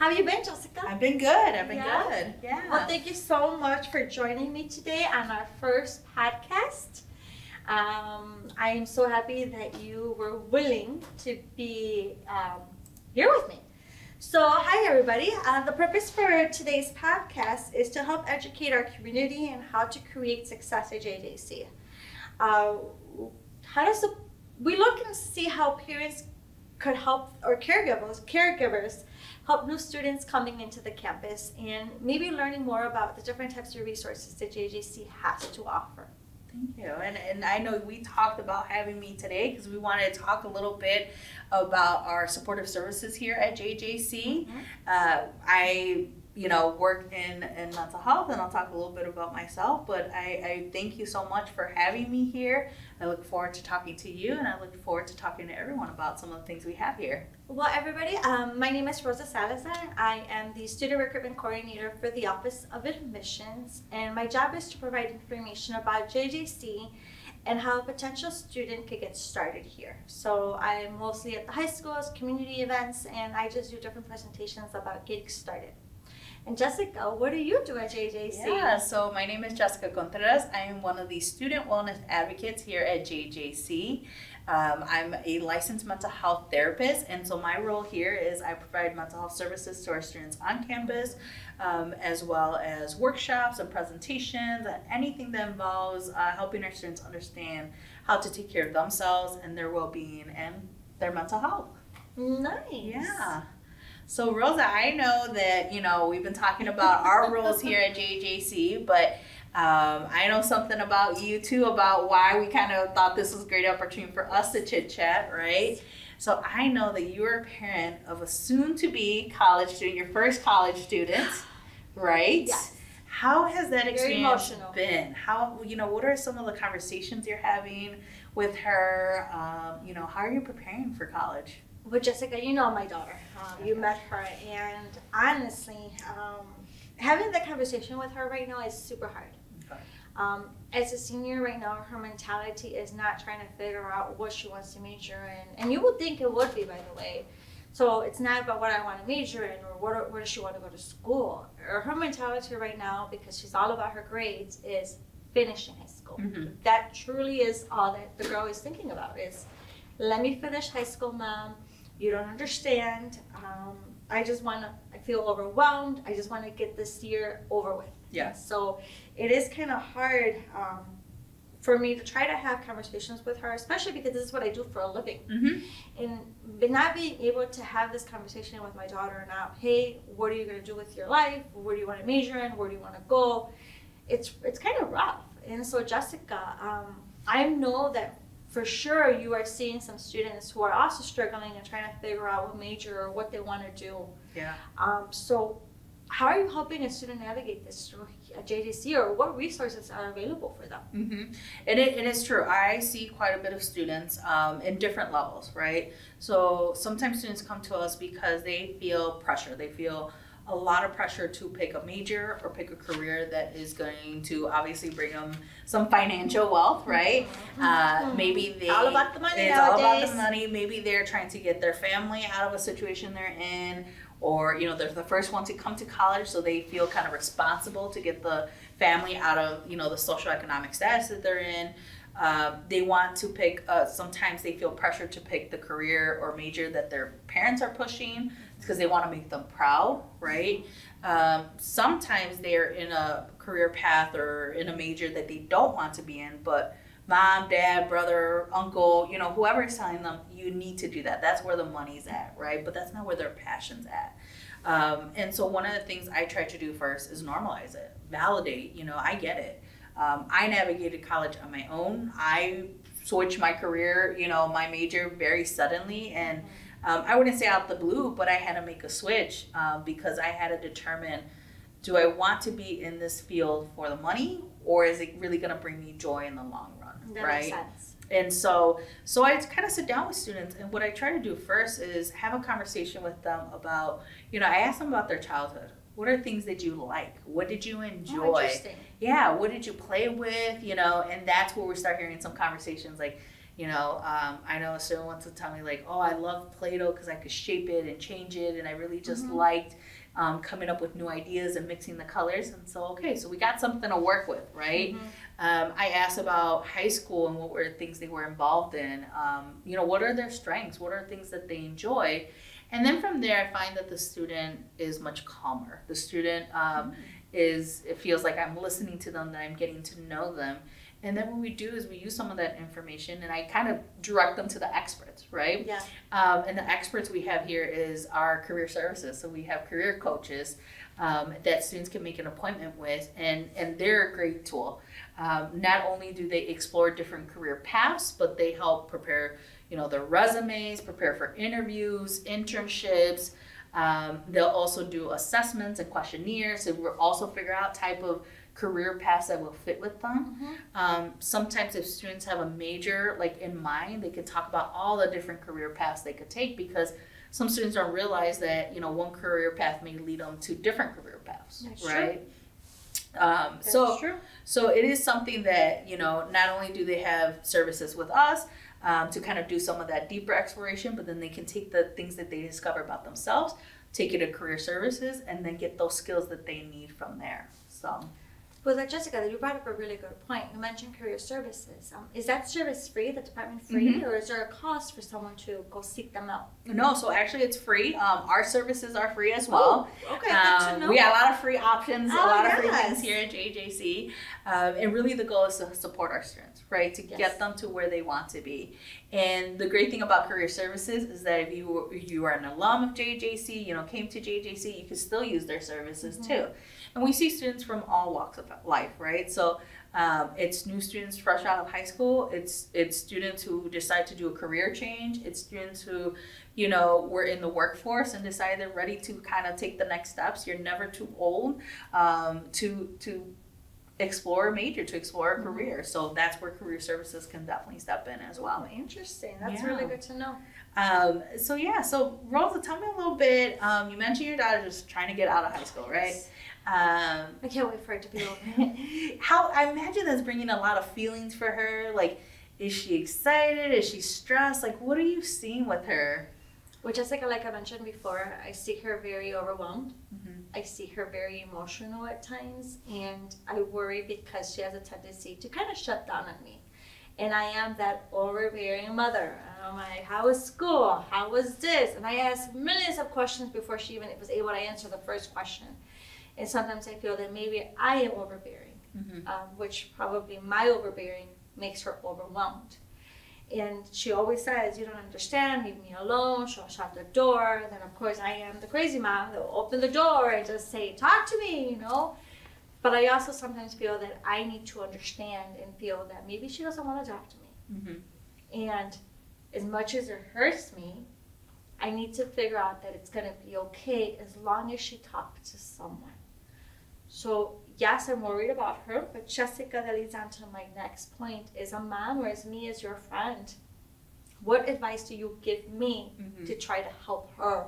How have you been, Jessica? I've been good. I've been good. Yeah. Well, thank you so much for joining me today on our first podcast. I am so happy that you were willing to be here with me. So, hi everybody. The purpose for today's podcast is to help educate our community on how to create success at JJC. We look and see how parents could help, or caregivers help new students coming into the campus and maybe learning more about the different types of resources that JJC has to offer. Thank you. And I know we talked about having me today because we wanted to talk a little bit about our supportive services here at JJC. I work in mental health, and I'll talk a little bit about myself, but I thank you so much for having me here. I look forward to talking to you, and I look forward to talking to everyone about some of the things we have here. Well, everybody, my name is Rosa Salazar. I am the Student Recruitment Coordinator for the Office of Admissions, and my job is to provide information about JJC and how a potential student could get started here. So I'm mostly at the high schools, community events, and I just do different presentations about getting started. And Jessica, what do you do at JJC? Yeah, so my name is Jessica Contreras. I am one of the student wellness advocates here at JJC. I'm a licensed mental health therapist, and so my role here is I provide mental health services to our students on campus, as well as workshops and presentations and anything that involves helping our students understand how to take care of themselves and their well-being and their mental health. Nice. Yeah. So Rosa, I know that, we've been talking about our roles here at JJC, but I know something about you too, about why we kind of thought this was a great opportunity for us to chit chat, right? So I know that you're a parent of a soon-to-be college student, your first college student, right? Yes. How has that experience been? How, what are some of the conversations you're having with her? How are you preparing for college? Well, Jessica, you know my daughter. You met her, and honestly, having that conversation with her right now is super hard. Okay. As a senior right now, her mentality is not trying to figure out what she wants to major in, and you would think it would be, by the way. So it's not about what I want to major in or where does she want to go to school. Her mentality right now, because she's all about her grades, is finishing high school. Mm-hmm. That truly is all that the girl is thinking about is, let me finish high school, Mom. You don't understand. I feel overwhelmed. I just want to get this year over with. Yeah. So it is kind of hard for me to try to have conversations with her, especially because this is what I do for a living. Mm-hmm. And not being able to have this conversation with my daughter now, hey, what are you going to do with your life? Where do you want to major in? Where do you want to go? It's kind of rough. And so, Jessica, I know that for sure you are seeing some students who are also struggling and trying to figure out what major or what they want to do. Yeah. So how are you helping a student navigate this through JJC, or what resources are available for them? Mm-hmm. And it is true. I see quite a bit of students in different levels, right? So sometimes students come to us because they feel pressure. They feel a lot of pressure to pick a major or pick a career that is going to obviously bring them some financial wealth, right? Maybe they all about the money it's nowadays. all about the money. Maybe they're trying to get their family out of a situation they're in, or they're the first one to come to college, so they feel kind of responsible to get the family out of the socioeconomic status that they're in. They want to pick, sometimes they feel pressure to pick the career or major that their parents are pushing because they want to make them proud, right? Sometimes they're in a career path or in a major that they don't want to be in, but mom, dad, brother, uncle, whoever is telling them, you need to do that. That's where the money's at, right? But that's not where their passion's at. And so one of the things I try to do first is normalize it, validate, I get it. I navigated college on my own. I switched my career, my major very suddenly, and I wouldn't say out the blue, but I had to make a switch because I had to determine, do I want to be in this field for the money, or is it really going to bring me joy in the long run? That right? makes sense. And so I kind of sit down with students, and what I try to do first is have a conversation with them about, I ask them about their childhood. What are things that you like? What did you enjoy? Oh, interesting. Yeah, what did you play with? And that's where we start hearing some conversations like, I know a student wants to tell me like, oh, I love Play-Doh because I could shape it and change it, and I really just liked coming up with new ideas and mixing the colors. And so, okay, so we got something to work with, right? I asked about high school and what were things they were involved in. What are their strengths? What are things that they enjoy? And then from there, I find that the student is much calmer. The student it feels like I'm listening to them, that I'm getting to know them. And then what we do is we use some of that information, and I kind of direct them to the experts, right? Yeah. And the experts we have here is our career services. So we have career coaches that students can make an appointment with, and they're a great tool. Not only do they explore different career paths, but they help prepare, their resumes, prepare for interviews, internships. They'll also do assessments and questionnaires. So we'll also figure out type of career paths that will fit with them. Sometimes if students have a major in mind, they can talk about all the different career paths they could take, because some students don't realize that one career path may lead them to different career paths. That's right? True. That's true. So it is something that not only do they have services with us to kind of do some of that deeper exploration, but then they can take the things that they discover about themselves, take it to career services, and then get those skills that they need from there. So. Well, Jessica, you brought up a really good point. You mentioned career services. Is that service free, the department free, or is there a cost for someone to go seek them out? No, so actually it's free. Our services are free as well. Oh, okay, good to know. We got a lot of free options, a lot of free yes. things here at JJC. And really the goal is to support our students, right? To get them to where they want to be. And the great thing about career services is that if you are an alum of JJC, came to JJC, you can still use their services too. And we see students from all walks of life, right? So it's new students fresh out of high school. It's students who decide to do a career change. It's students who, were in the workforce and decide they're ready to kind of take the next steps. You're never too old to explore a major, to explore a career. So that's where career services can definitely step in as well. Oh, interesting. That's really good to know. So Rosa, tell me a little bit. You mentioned your daughter just trying to get out of high school, right? I can't wait for it to be over. How I imagine that's bringing a lot of feelings for her. Like, is she excited? Is she stressed? Like, what are you seeing with her? Well, Jessica, like I mentioned before, I see her very overwhelmed. I see her very emotional at times, and I worry because she has a tendency to kind of shut down on me. And I am that overbearing mother. I'm like, how was school? How was this? And I ask millions of questions before she even was able to answer the first question. And sometimes I feel that maybe I am overbearing, which probably my overbearing makes her overwhelmed. And she always says, you don't understand, leave me alone. She'll shut the door. Then, of course, I am the crazy mom that will open the door and just say, talk to me, But I also sometimes feel that I need to understand and feel that maybe she doesn't want to talk to me. And as much as it hurts me, I need to figure out that it's going to be okay as long as she talks to someone. So, yes, I'm worried about her, but Jessica, that leads on to my next point. As a mom or as me as your friend, what advice do you give me to try to help her?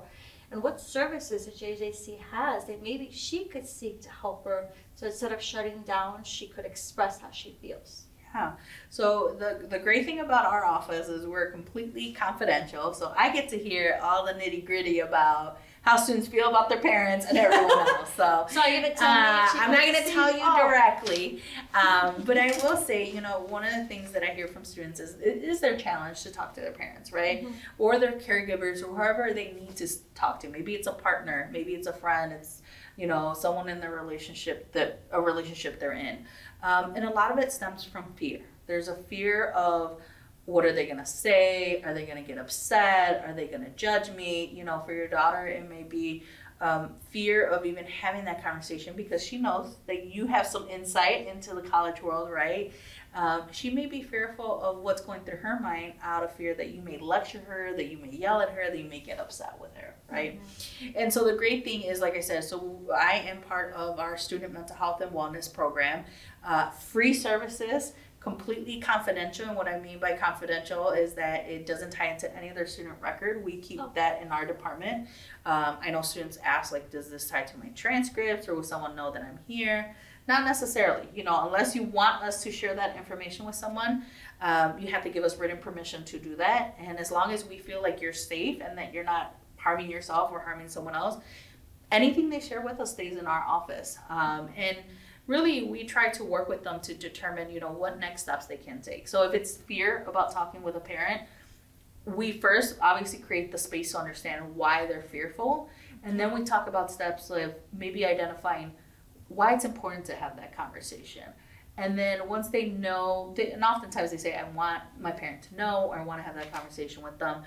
And what services that JJC has that maybe she could seek to help her, so instead of shutting down, she could express how she feels? Yeah. So the great thing about our office is we're completely confidential. So I get to hear all the nitty gritty about how students feel about their parents and everyone else. So you're gonna tell me I'm not going to tell you directly, but I will say, one of the things that I hear from students is their challenge to talk to their parents, right? Or their caregivers, or whoever they need to talk to. Maybe it's a partner, maybe it's a friend, it's someone in their relationship they're in. And a lot of it stems from fear. There's a fear of, what are they going to say? Are they going to get upset? Are they going to judge me? For your daughter, it may be fear of even having that conversation, because she knows that you have some insight into the college world, right? She may be fearful of what's going through her mind, out of fear that you may lecture her, that you may yell at her, that you may get upset with her, right? And so the great thing is, like I said, so I am part of our student mental health and wellness program, free services, completely confidential. And what I mean by confidential is that it doesn't tie into any of their student record. We keep that in our department. I know students ask, like, does this tie to my transcripts, or will someone know that I'm here? Not necessarily. You know, unless you want us to share that information with someone, you have to give us written permission to do that. And as long as we feel like you're safe and that you're not harming yourself or harming someone else, anything they share with us stays in our office. And really, we try to work with them to determine, you know, what next steps they can take. So if it's fear about talking with a parent, we first obviously create the space to understand why they're fearful. And then we talk about steps of maybe identifying why it's important to have that conversation. And then once they know, and oftentimes they say, I want my parent to know, or I want to have that conversation with them.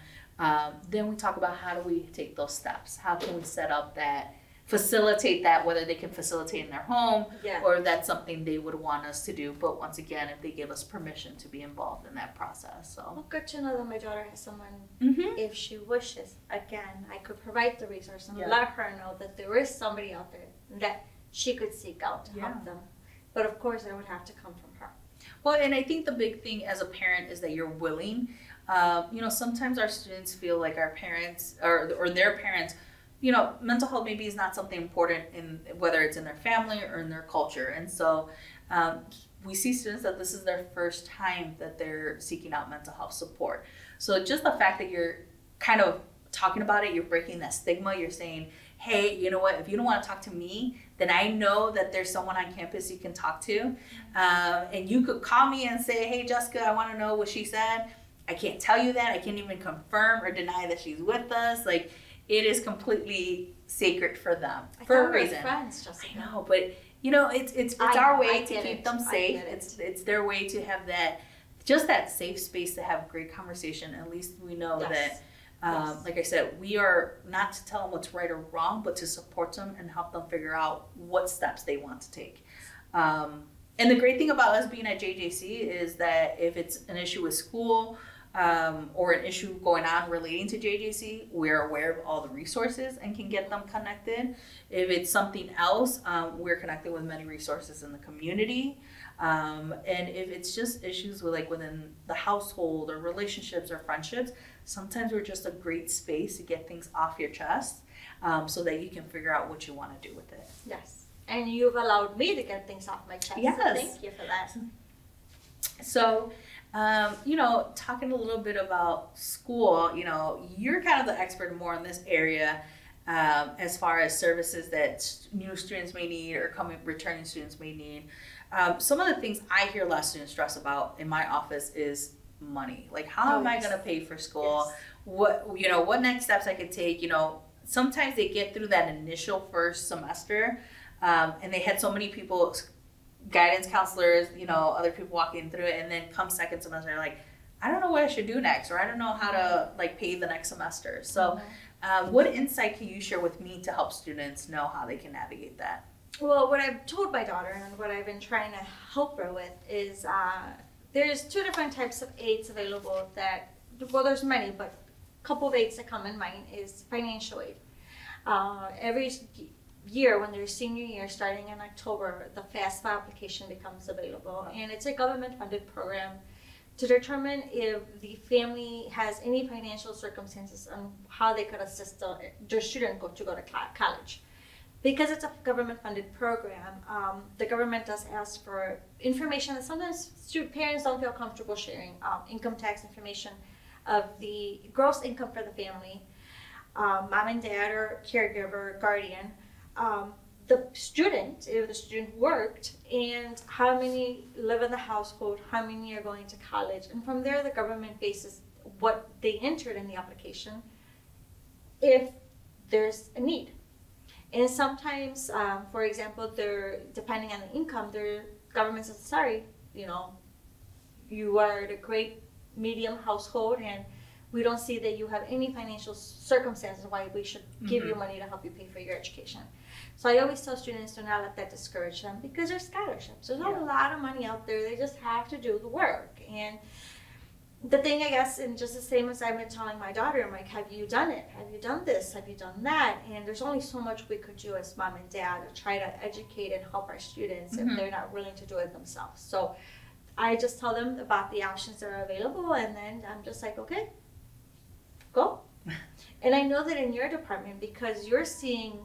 Then we talk about how do we take those steps? How can we set up that, facilitate that, whether they can facilitate in their home, or if that's something they would want us to do. But once again, if they give us permission to be involved in that process. So well, good to know that my daughter has someone, if she wishes, again, I could provide the resource and let her know that there is somebody out there that she could seek out to help them. But of course, it would have to come from her. Well, and I think the big thing as a parent is that you're willing. You know, sometimes our students feel like our parents or their parents, you know, mental health maybe is not something important in whether it's in their family or in their culture. And so we see students that this is their first time that they're seeking out mental health support. So just the fact that you're kind of talking about it, you're breaking that stigma, you're saying, hey, you know what, if you don't want to talk to me, then I know that there's someone on campus you can talk to. And you could call me and say, hey, Jessica, I want to know what she said. I can't tell you that. I can't even confirm or deny that she's with us. Like, it is completely sacred for them for a reason. Friends, Jessica. I know, but you know, it's our way to keep them safe. It's their way to have that, just that safe space to have great conversation. At least we know that, like I said, we are not to tell them what's right or wrong, but to support them and help them figure out what steps they want to take. And the great thing about us being at JJC is that if it's an issue with school, or an issue going on relating to JJC, we're aware of all the resources and can get them connected. If it's something else, we're connected with many resources in the community. And if it's just issues with like within the household or relationships or friendships, sometimes we're just a great space to get things off your chest, so that you can figure out what you want to do with it. Yes. And you've allowed me to get things off my chest. Yes. So thank you for that. So, you know, talking a little bit about school, you know, you're kind of the expert more in this area, as far as services that new students may need or returning students may need. Some of the things I hear a lot of students stress about in my office is money. Like, how am I going to pay for school? Yes. What next steps I could take? You know, sometimes they get through that initial first semester, and they had so many people, guidance counselors, you know, other people walking through it, and then come second semester, they're like, I don't know what I should do next, or I don't know how to like pay the next semester. So what insight can you share with me to help students know how they can navigate that? Well, what I've told my daughter and what I've been trying to help her with is there's two different types of aids available that, well, there's many, but a couple of aids that come in mind is financial aid. Every year when they're senior year, starting in October, the FAFSA application becomes available, and it's a government-funded program to determine if the family has any financial circumstances on how they could assist their student to go to college. Because it's a government-funded program, the government does ask for information that sometimes parents don't feel comfortable sharing, income tax information of the gross income for the family, mom and dad or caregiver, guardian, the student, if the student worked, and how many live in the household, how many are going to college. And from there, the government bases what they entered in the application if there's a need. And sometimes, for example, depending on the income, the government says, sorry, you know, you are a great medium household and we don't see that you have any financial circumstances why we should give you money to help you pay for your education. So I always tell students to not let that discourage them, because there's scholarships. There's a lot of money out there. They just have to do the work. And the thing, I guess, and just the same as I've been telling my daughter, I'm like, have you done it? Have you done this? Have you done that? And there's only so much we could do as mom and dad to try to educate and help our students if they're not willing to do it themselves. So I just tell them about the options that are available, and then I'm just like, okay, go. And I know that in your department, because you're seeing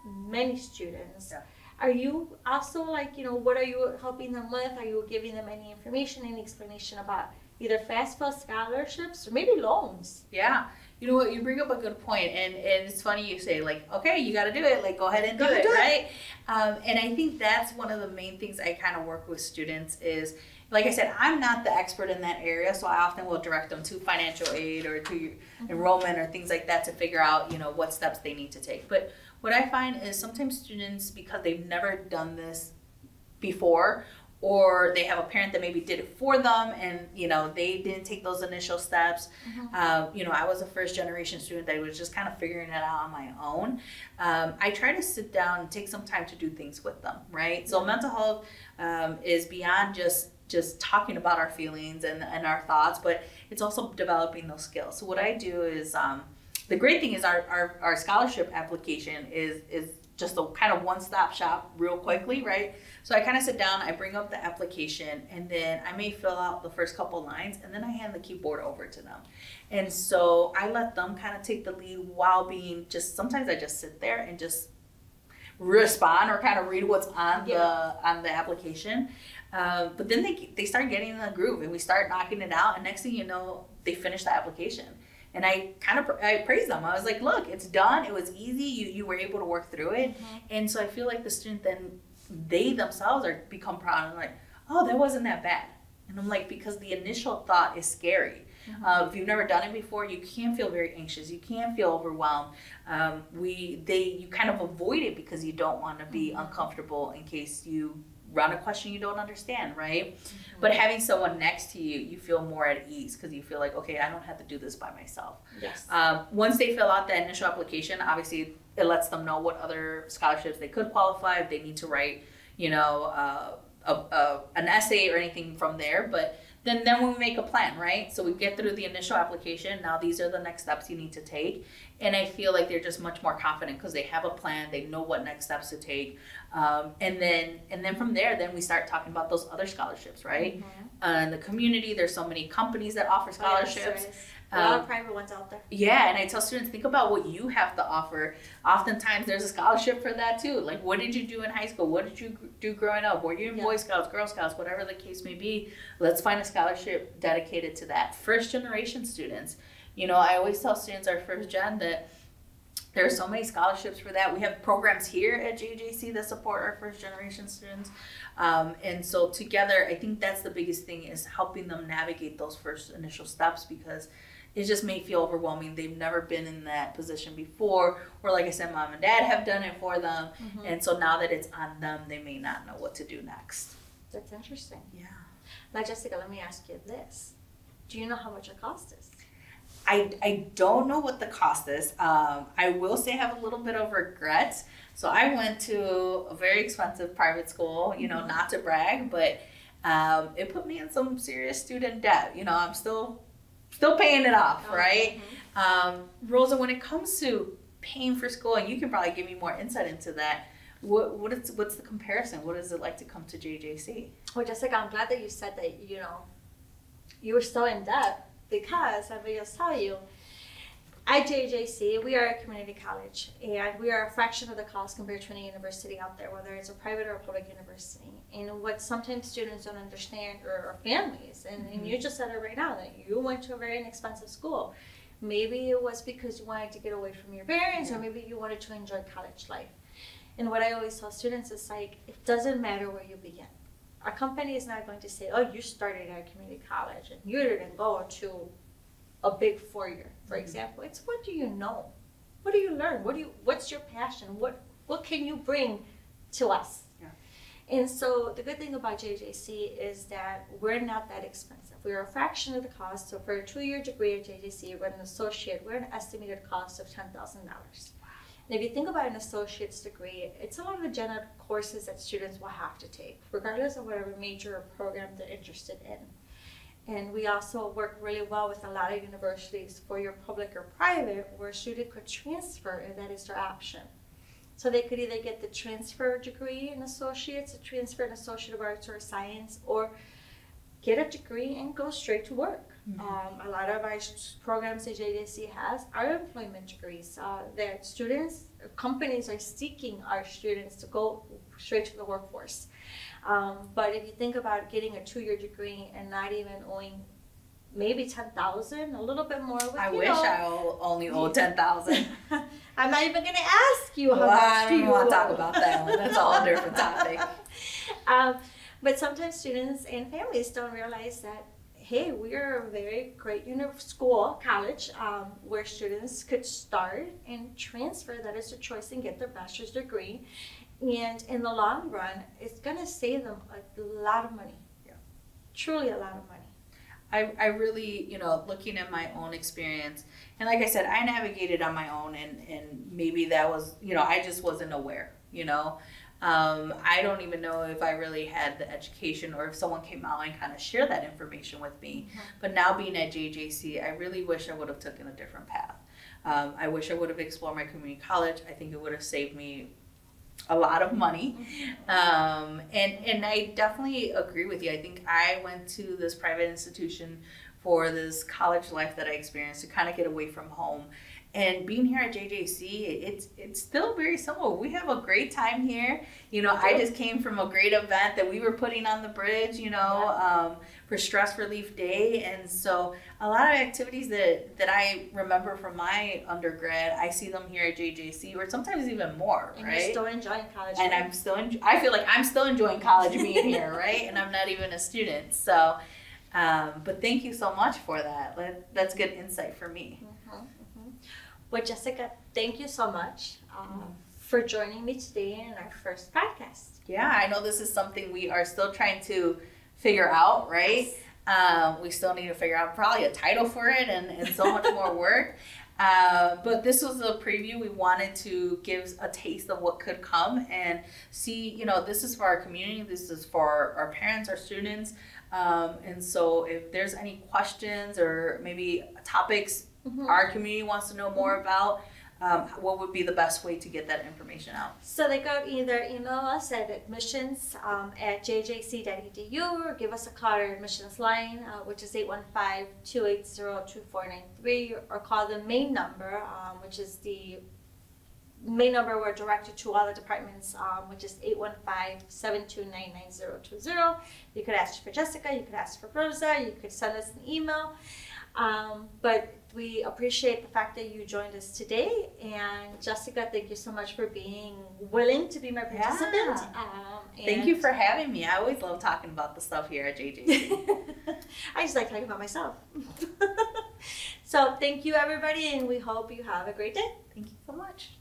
many students, yeah. Are you also like, what are you helping them with? Are you giving them any information, any explanation about either FAFSA scholarships or maybe loans? Yeah. You know what, you bring up a good point, and it's funny you say, like, okay, you got to do it, like, go ahead and do it, right? And I think that's one of the main things I kind of work with students is, like I said, I'm not the expert in that area, so I often will direct them to financial aid or to enrollment or things like that to figure out, what steps they need to take. But what I find is sometimes students, because they've never done this before, or they have a parent that maybe did it for them and, they didn't take those initial steps. I was a first generation student that was just kind of figuring it out on my own. I try to sit down and take some time to do things with them, right? So mental health is beyond just talking about our feelings and our thoughts, but it's also developing those skills. So what I do is, the great thing is our scholarship application is just a kind of one-stop shop real quickly, right? So I kind of sit down, I bring up the application, and then I may fill out the first couple lines, and then I hand the keyboard over to them. And so I let them kind of take the lead while being sometimes I just sit there and just respond or kind of read what's on the application. But then they start getting in the groove, and we start knocking it out, and next thing you know, they finish the application. And I praised them. I was like, look, it's done. It was easy. You were able to work through it. And so I feel like the student then, they themselves become proud and like, oh, that wasn't that bad. And I'm like, because the initial thought is scary. If you've never done it before, you can feel very anxious. You can feel overwhelmed. You kind of avoid it because you don't want to be uncomfortable in case you run a question you don't understand, right? But having someone next to you, you feel more at ease because you feel like, okay, I don't have to do this by myself. Yes. Once they fill out the initial application, obviously it lets them know what other scholarships they could qualify if they need to write, an essay or anything from there. But then when we make a plan, right? So we get through the initial application. Now these are the next steps you need to take. And I feel like they're just much more confident because they have a plan. They know what next steps to take. And then from there, then we start talking about those other scholarships, right? In the community, there's so many companies that offer scholarships. A lot of private ones out there. Yeah, and I tell students, think about what you have to offer. Oftentimes, there's a scholarship for that too. Like, what did you do in high school? What did you do growing up? Were you in Boy Scouts, Girl Scouts, whatever the case may be? Let's find a scholarship dedicated to that. First generation students. I always tell students, our first gen, that there are so many scholarships for that. We have programs here at JJC that support our first generation students. And so together, I think that's the biggest thing, is helping them navigate those first initial steps, because it just may feel overwhelming. They've never been in that position before, or like I said, mom and dad have done it for them. And so now that it's on them, they may not know what to do next. That's interesting. Yeah. Now, Jessica, let me ask you this. Do you know how much it cost is? I don't know what the cost is. I will say I have a little bit of regret. So I went to a very expensive private school, not to brag, but it put me in some serious student debt. I'm still paying it off, right? Rosa, when it comes to paying for school, and you can probably give me more insight into that, what's the comparison? What is it like to come to JJC? Well, Jessica, I'm glad that you said that, you were still in debt, because I will just tell you, at JJC, we are a community college, and we are a fraction of the cost compared to any university out there, whether it's a private or a public university. And what sometimes students don't understand, or families, and you just said it right now, that you went to a very inexpensive school. Maybe it was because you wanted to get away from your parents, or maybe you wanted to enjoy college life. And what I always tell students is, like, it doesn't matter where you begin. A company is not going to say, oh, you started at a community college and you didn't go to a big 4-year, for example. It's, what do you know? What do you learn? What's your passion? What can you bring to us? Yeah. And so the good thing about JJC is that we're not that expensive. We're a fraction of the cost. So for a 2-year degree at JJC, we're an associate. We're an estimated cost of $10,000. And if you think about an associate's degree, it's a lot of the general courses that students will have to take, regardless of whatever major or program they're interested in. And we also work really well with a lot of universities for your public or private, where a student could transfer if that is their option. So they could either get the transfer degree in associates, a transfer in associate of arts or science, or get a degree and go straight to work. A lot of our programs that JJC has are employment degrees that companies are seeking our students to go straight to the workforce. But if you think about getting a 2-year degree and not even owing maybe $10,000, a little bit more. I wish I only owed $10,000. I'm not even going to ask you how much I don't want to talk about that one. That's all a different topic. But sometimes students and families don't realize that, hey, we are a very great college, where students could start and transfer. That is their choice, and get their bachelor's degree. And in the long run, it's going to save them a lot of money. Yeah. Truly a lot of money. I really, looking at my own experience, and like I said, I navigated on my own, and maybe that was, I just wasn't aware, I don't even know if I really had the education, or if someone came out and kind of shared that information with me. But now being at JJC, I really wish I would have taken a different path. I wish I would have explored my community college. I think it would have saved me a lot of money. And I definitely agree with you. I think I went to this private institution for this college life that I experienced to kind of get away from home. And being here at JJC, it's still very similar. We have a great time here. I just came from a great event that we were putting on the bridge, for Stress Relief Day. And so a lot of activities that I remember from my undergrad, I see them here at JJC, or sometimes even more, and right? And you're still enjoying college. And right? I feel like I'm still enjoying college being here, right? And I'm not even a student. So, but thank you so much for that. That's good insight for me. Well, Jessica, thank you so much for joining me today in our first podcast. Yeah, I know this is something we are still trying to figure out, right? Yes. We still need to figure out probably a title for it and so much more work. But this was a preview. We wanted to give a taste of what could come and see, this is for our community. This is for our parents, our students. And so if there's any questions or maybe topics our community wants to know more about, what would be the best way to get that information out? So they could either email us at admissions@jjc.edu or give us a call at our admissions line, which is 815-280-2493, or call the main number, which is the main number we're directed to all the departments, which is 815-729-9020. You could ask for Jessica, you could ask for Rosa, you could send us an email. But we appreciate the fact that you joined us today. And Jessica, thank you so much for being willing to be my participant. Yeah. Thank you for having me. I always love talking about the stuff here at JJC. I just like talking about myself. So thank you, everybody, and we hope you have a great day. Thank you so much.